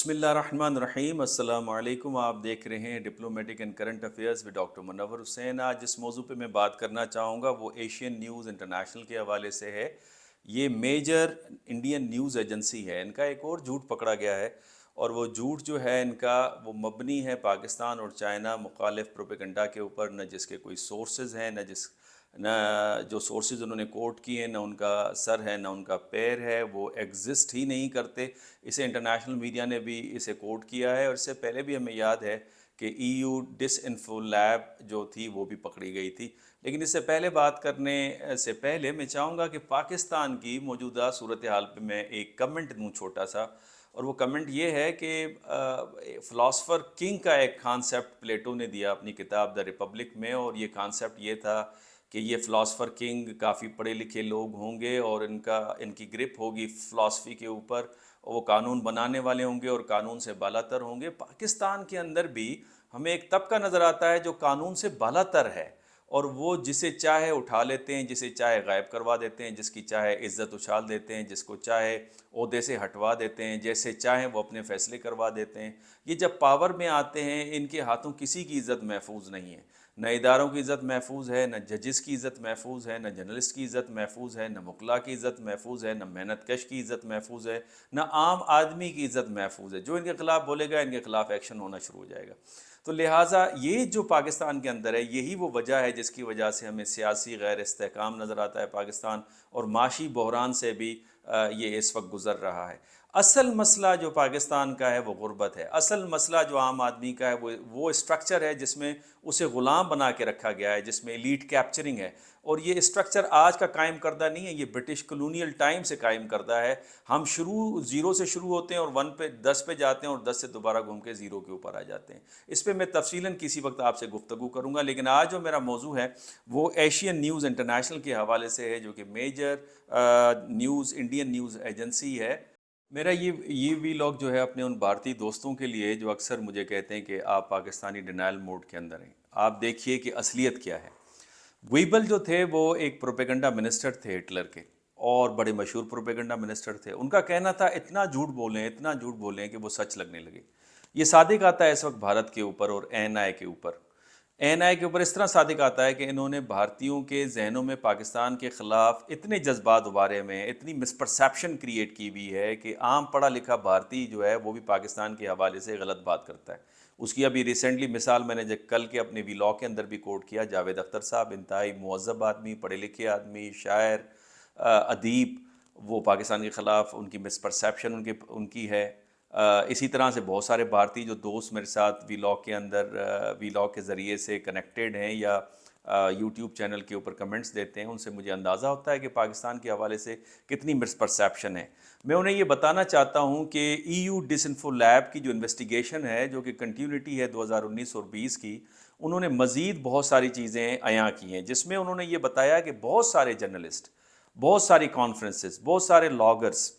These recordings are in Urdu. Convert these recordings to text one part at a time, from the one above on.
بسم اللہ الرحمن الرحیم، السلام علیکم۔ آپ دیکھ رہے ہیں diplomatic and current affairs with doctor Munawar Hussain. آج جس موضوع پہ میں بات کرنا چاہوں گا وہ ایشین نیوز انٹرنیشنل کے حوالے سے ہے۔ یہ میجر انڈین نیوز ایجنسی ہے، ان کا ایک اور جھوٹ پکڑا گیا ہے، اور وہ جھوٹ جو ہے ان کا وہ مبنی ہے پاکستان اور چائنا مخالف پروپیگنڈا کے اوپر، نہ جس کے کوئی سورسز ہیں، نہ جو سورسز انہوں نے کوٹ کیے ہیں، نہ ان کا سر ہے نہ ان کا پیر ہے، وہ ایگزسٹ ہی نہیں کرتے۔ اسے انٹرنیشنل میڈیا نے بھی اسے کوٹ کیا ہے، اور اس سے پہلے بھی ہمیں یاد ہے کہ ای یو ڈس انفو لیب جو تھی وہ بھی پکڑی گئی تھی۔ لیکن اس سے پہلے بات کرنے سے پہلے میں چاہوں گا کہ پاکستان کی موجودہ صورتحال پہ میں ایک کمنٹ دوں چھوٹا سا، اور وہ کمنٹ یہ ہے کہ فلاسفر کنگ کا ایک کانسیپٹ پلیٹو نے دیا اپنی کتاب دا ریپبلک میں، اور یہ کانسیپٹ یہ تھا کہ یہ فلاسفر کنگ کافی پڑھے لکھے لوگ ہوں گے، اور ان کی گرپ ہوگی فلاسفی کے اوپر، وہ قانون بنانے والے ہوں گے اور قانون سے بالا تر ہوں گے۔ پاکستان کے اندر بھی ہمیں ایک طبقہ نظر آتا ہے جو قانون سے بالا تر ہے، اور وہ جسے چاہے اٹھا لیتے ہیں، جسے چاہے غائب کروا دیتے ہیں، جس کی چاہے عزت اچھال دیتے ہیں، جس کو چاہے عہدے سے ہٹوا دیتے ہیں، جیسے چاہیں وہ اپنے فیصلے کروا دیتے ہیں۔ یہ جب پاور میں آتے ہیں، ان کے ہاتھوں کسی کی عزت محفوظ نہیں ہے، نہ اداروں کی عزت محفوظ ہے، نہ ججز کی عزت محفوظ ہے، نہ جرنلسٹ کی عزت محفوظ ہے، نہ وکلاء کی عزت محفوظ ہے، نہ محنت کش کی عزت محفوظ ہے، نہ عام آدمی کی عزت محفوظ ہے۔ جو ان کے خلاف بولے گا ان کے خلاف ایکشن ہونا شروع ہو جائے گا۔ تو لہٰذا یہ جو پاکستان کے اندر ہے، یہی وہ وجہ ہے جس کی وجہ سے ہمیں سیاسی غیر استحکام نظر آتا ہے پاکستان، اور معاشی بحران سے بھی یہ اس وقت گزر رہا ہے۔ اصل مسئلہ جو پاکستان کا ہے وہ غربت ہے۔ اصل مسئلہ جو عام آدمی کا ہے وہ اسٹرکچر ہے جس میں اسے غلام بنا کے رکھا گیا ہے، جس میں ایلیٹ کیپچرنگ ہے، اور یہ اسٹرکچر آج کا قائم کردہ نہیں ہے، یہ برٹش کلونیل ٹائم سے قائم کردہ ہے۔ ہم زیرو سے شروع ہوتے ہیں اور 10 پہ جاتے ہیں، اور 10 سے دوبارہ گھوم کے زیرو کے اوپر آ جاتے ہیں۔ اس پہ میں تفصیلاً کسی وقت آپ سے گفتگو کروں گا، لیکن آج جو میرا موضوع ہے وہ ایشین نیوز انٹرنیشنل کے حوالے سے ہے، جو کہ میجر انڈین نیوز ایجنسی ہے۔ میرا یہ ویلاگ جو ہے اپنے ان بھارتی دوستوں کے لیے جو اکثر مجھے کہتے ہیں کہ آپ پاکستانی ڈینائل موڈ کے اندر ہیں۔ آپ دیکھیے کہ اصلیت کیا ہے۔ ویبل جو تھے وہ ایک پروپیگنڈا منسٹر تھے ہٹلر کے، اور بڑے مشہور پروپیگنڈا منسٹر تھے۔ ان کا کہنا تھا اتنا جھوٹ بولیں کہ وہ سچ لگنے لگے۔ یہ صادق آتا ہے اس وقت بھارت کے اوپر اور این آئی کے اوپر۔ این آئی کے اوپر اس طرح صادق آتا ہے کہ انہوں نے بھارتیوں کے ذہنوں میں پاکستان کے خلاف اتنے جذبات ابھارے میں، اتنی مسپرسیپشن کریٹ کی ہوئی ہے کہ عام پڑھا لکھا بھارتی جو ہے وہ بھی پاکستان کے حوالے سے غلط بات کرتا ہے۔ اس کی ابھی ریسنٹلی مثال میں نے کل کے اپنے ویلاگ کے اندر بھی کوٹ کیا، جاوید اختر صاحب انتہائی مہذب آدمی، پڑھے لکھے آدمی، شاعر، ادیب، وہ پاکستان کے خلاف ان کی مسپرسیپشن ان کی ہے۔ اسی طرح سے بہت سارے بھارتی جو دوست میرے ساتھ ویلاگ کے ذریعے سے کنیکٹڈ ہیں، یا یوٹیوب چینل کے اوپر کمنٹس دیتے ہیں، ان سے مجھے اندازہ ہوتا ہے کہ پاکستان کے حوالے سے کتنی مسپرسیپشن ہے۔ میں انہیں یہ بتانا چاہتا ہوں کہ ای یو ڈس انفو لیب کی جو انویسٹیگیشن ہے، جو کہ کنٹینیوٹی ہے 2019 اور 20 کی، انہوں نے مزید بہت ساری چیزیں عیاں کی ہیں، جس میں انہوں نے یہ بتایا کہ بہت سارے جرنلسٹ، بہت ساری کانفرنسز، بہت سارے بلاگرز،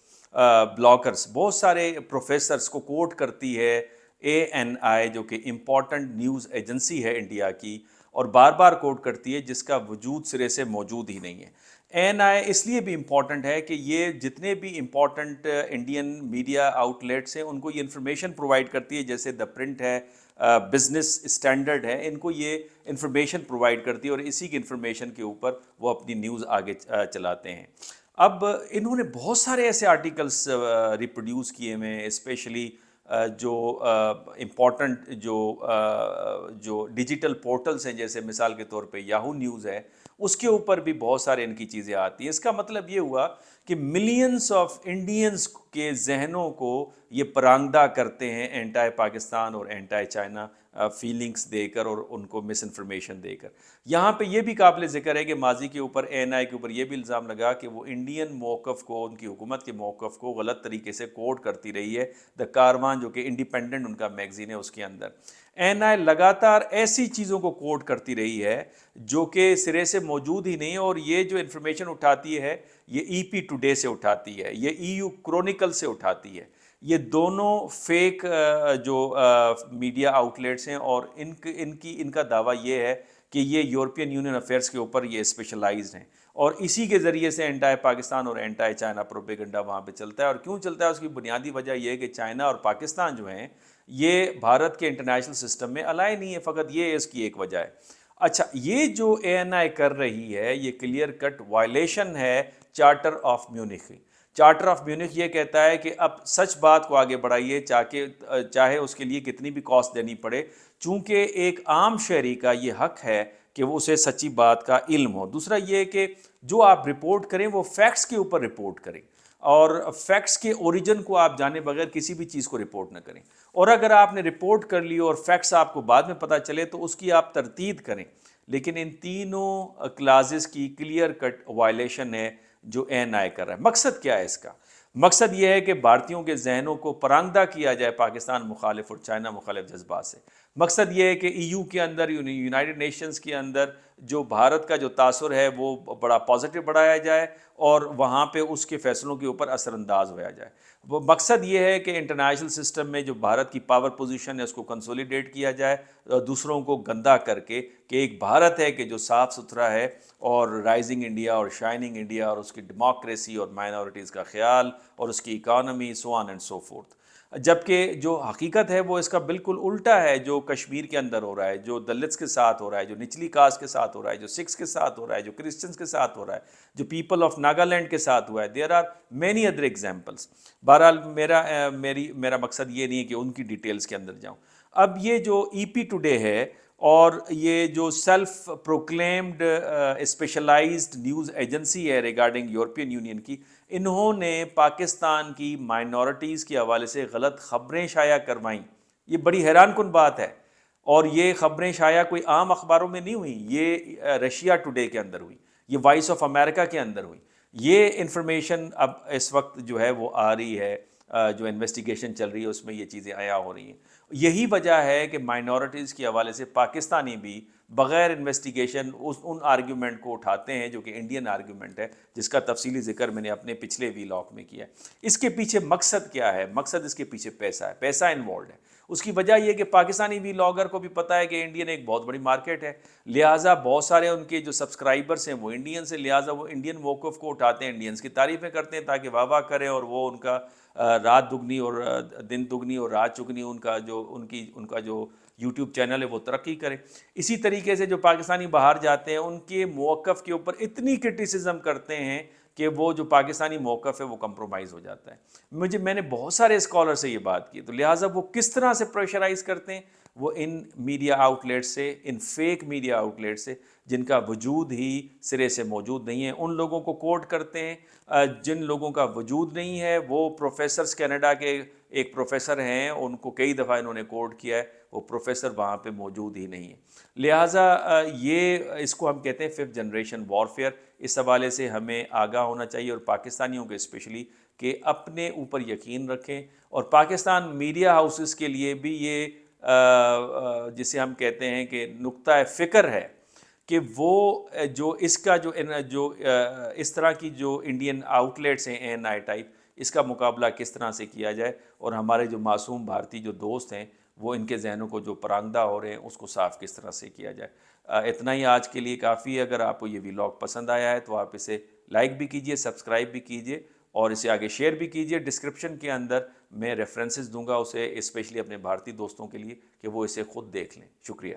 بہت سارے پروفیسرز کو کوٹ کرتی ہے اے این آئی، جو کہ امپورٹنٹ نیوز ایجنسی ہے انڈیا کی، اور بار بار کوٹ کرتی ہے، جس کا وجود سرے سے موجود ہی نہیں ہے۔ این آئی اس لیے بھی امپورٹنٹ ہے کہ یہ جتنے بھی important Indian media out let's ہیں ان کو یہ انفارمیشن پرووائڈ کرتی ہے، جیسے دا پرنٹ ہے، بزنس اسٹینڈرڈ ہے، ان کو یہ انفارمیشن پرووائڈ کرتی ہے، اور اسی کی انفارمیشن کے اوپر وہ اپنی نیوز آگے چلاتے ہیں۔ اب انہوں نے بہت سارے ایسے آرٹیکلس ریپروڈیوس کیے ہوئے، اسپیشلی جو امپورٹنٹ جو ڈیجیٹل پورٹلز ہیں، جیسے مثال کے طور پہ یاہو نیوز ہے، اس کے اوپر بھی بہت سارے ان کی چیزیں آتی ہیں۔ اس کا مطلب یہ ہوا کہ ملینز آف انڈینز کے ذہنوں کو یہ پرانگدہ کرتے ہیں اینٹائی پاکستان اور اینٹائی چائنا فیلنگز دے کر، اور ان کو مس انفارمیشن دے کر۔ یہاں پہ یہ بھی قابل ذکر ہے کہ ماضی کے اوپر اے این آئی کے اوپر یہ بھی الزام لگا کہ وہ انڈین موقف کو، ان کی حکومت کے موقف کو غلط طریقے سے کوٹ کرتی رہی ہے، دا کارواں جو کہ انڈیپینڈنٹ ان کا میگزین ہے اس کے اندر۔ این آئی لگاتار ایسی چیزوں کو کوٹ کرتی رہی ہے جو کہ سرے سے موجود ہی نہیں، اور یہ جو انفارمیشن اٹھاتی ہے یہ ای پی ٹوڈے سے اٹھاتی ہے، یہ ای یو کرونیکل سے اٹھاتی ہے۔ یہ دونوں فیک جو میڈیا آؤٹ لیٹس ہیں، اور ان کا دعویٰ یہ ہے کہ یہ یورپین یونین افیئرس کے اوپر یہ اسپیشلائزڈ ہیں، اور اسی کے ذریعے سے اینٹائی پاکستان اور اینٹائی چائنا پروپیگنڈا وہاں پہ چلتا ہے. اور کیوں چلتا ہے اس کی بنیادی وجہ یہ ہے کہ چائنا اور پاکستان جو ہیں یہ بھارت کے انٹرنیشنل سسٹم میں الائے نہیں ہے, فقط یہ اس کی ایک وجہ ہے. اچھا, یہ جو اے این آئی کر رہی ہے یہ کلیئر کٹ وائلیشن ہے charter of Munich. Charter of Munich یہ کہتا ہے کہ اب سچ بات کو آگے بڑھائیے چاہے اس کے لیے کتنی بھی کاسٹ دینی پڑے, چونکہ ایک عام شہری کا یہ حق ہے کہ وہ اسے سچی بات کا علم ہو. دوسرا یہ کہ جو آپ رپورٹ کریں وہ فیکٹس کے اوپر رپورٹ کریں, اور فیکٹس کے اوریجن کو آپ جانے بغیر کسی بھی چیز کو رپورٹ نہ کریں. اور اگر آپ نے رپورٹ کر لی اور فیکٹس آپ کو بعد میں پتہ چلے تو اس کی آپ تردید کریں. لیکن ان تینوں کلازز کی کلیئر کٹ وائلیشن ہے جو اے این آئی کر رہا ہے. مقصد کیا ہے اس کا؟ مقصد یہ ہے کہ بھارتیوں کے ذہنوں کو پرانگدہ کیا جائے پاکستان مخالف اور چائنا مخالف جذبات سے. مقصد یہ ہے کہ ای یو کے اندر, یونائٹڈ نیشنز کے اندر جو بھارت کا جو تاثر ہے وہ بڑا پازیٹیو بڑھایا جائے اور وہاں پہ اس کے فیصلوں کے اوپر اثر انداز ہوا جائے. وہ مقصد یہ ہے کہ انٹرنیشنل سسٹم میں جو بھارت کی پاور پوزیشن ہے اس کو کنسولیڈیٹ کیا جائے, دوسروں کو گندا کر کے, کہ ایک بھارت ہے کہ جو صاف ستھرا ہے اور رائزنگ انڈیا اور شائننگ انڈیا اور اس کی ڈیموکریسی اور مائنورٹیز کا خیال اور اس کی economy so on and so forth. جبکہ جو حقیقت ہے وہ اس کا بالکل الٹا ہے, جو کشمیر کے اندر ہو رہا ہے, جو دلتس کے ساتھ ہو رہا ہے, جو نچلی کاسٹ کے ساتھ ہو رہا ہے, جو سکھس کے ساتھ ہو رہا ہے, جو کرسچنس کے ساتھ ہو رہا ہے, جو پیپل آف ناگالینڈ کے ساتھ ہوا ہے. There are many other examples. بہرحال میرا مقصد یہ نہیں ہے کہ ان کی ڈیٹیلز کے اندر جاؤں. اب یہ جو ای پی ٹوڈے ہے اور یہ جو self proclaimed specialised news agency ہے ریگارڈنگ یورپین یونین کی, انہوں نے پاکستان کی مائنورٹیز کے حوالے سے غلط خبریں شائع کروائیں. یہ بڑی حیران کن بات ہے, اور یہ خبریں شائع کوئی عام اخباروں میں نہیں ہوئیں, یہ رشیا ٹوڈے کے اندر ہوئی, یہ وائس آف امریکہ کے اندر ہوئی. یہ انفارمیشن اب اس وقت جو ہے وہ آ رہی ہے, جو انویسٹیگیشن چل رہی ہے اس میں یہ چیزیں عیاں ہو رہی ہیں. یہی وجہ ہے کہ مائنورٹیز کے حوالے سے پاکستانی بھی بغیر انویسٹیگیشن ان آرگیومنٹ کو اٹھاتے ہیں جو کہ انڈین آرگیومنٹ ہے, جس کا تفصیلی ذکر میں نے اپنے پچھلے ویلاگ میں کیا ہے. اس کے پیچھے مقصد کیا ہے؟ مقصد اس کے پیچھے پیسہ ہے, پیسہ انوالوڈ ہے. اس کی وجہ یہ کہ پاکستانی ویلاگر کو بھی پتہ ہے کہ انڈین ایک بہت بڑی مارکیٹ ہے, لہٰذا بہت سارے ان کے جو سبسکرائبرس ہیں وہ انڈینس ہیں, لہٰذا وہ انڈین موقف کو اٹھاتے ہیں, انڈینس کی تعریفیں کرتے ہیں تاکہ واہ واہ کریں, اور وہ ان کا رات دگنی اور دن دگنی اور رات چگنی ان کا جو یوٹیوب چینل ہے وہ ترقی کرے. اسی طریقے سے جو پاکستانی باہر جاتے ہیں ان کے موقف کے اوپر اتنی کرٹیسزم کرتے ہیں کہ وہ جو پاکستانی موقف ہے وہ کمپرومائز ہو جاتا ہے. میں نے بہت سارے اسکالر سے یہ بات کی, تو لہٰذا وہ کس طرح سے پریشرائز کرتے ہیں؟ وہ ان میڈیا آؤٹلیٹ سے, ان فیک میڈیا آؤٹلیٹ سے جن کا وجود ہی سرے سے موجود نہیں ہے, ان لوگوں کو کوٹ کرتے ہیں. جن لوگوں کا وجود نہیں ہے وہ پروفیسرز, کینیڈا کے ایک پروفیسر ہیں, ان کو کئی دفعہ انہوں نے کوٹ کیا ہے, وہ پروفیسر وہاں پہ موجود ہی نہیں ہے. لہٰذا اس کو ہم کہتے ہیں 5th جنریشن وارفیئر. اس حوالے سے ہمیں آگاہ ہونا چاہیے, اور پاکستانیوں کے اسپیشلی کہ اپنے اوپر یقین رکھیں. اور پاکستان میڈیا ہاؤسز کے لیے بھی یہ جسے ہم کہتے ہیں کہ نقطہ فکر ہے کہ وہ جو اس کا جو اس طرح کی جو انڈین آؤٹلیٹس ہیں اے این آئی ٹائپ, اس کا مقابلہ کس طرح سے کیا جائے, اور ہمارے جو معصوم بھارتی جو دوست ہیں وہ ان کے ذہنوں کو جو پرانگدہ ہو رہے ہیں اس کو صاف کس طرح سے کیا جائے. اتنا ہی آج کے لیے کافی ہے. اگر آپ کو یہ ویلاگ پسند آیا ہے تو آپ اسے لائک بھی کیجئے, سبسکرائب بھی کیجئے, اور اسے آگے شیئر بھی کیجئے. ڈسکرپشن کے اندر میں ریفرنسز دوں گا اسے, اسپیشلی اپنے بھارتی دوستوں کے لیے, کہ وہ اسے خود دیکھ لیں. شکریہ.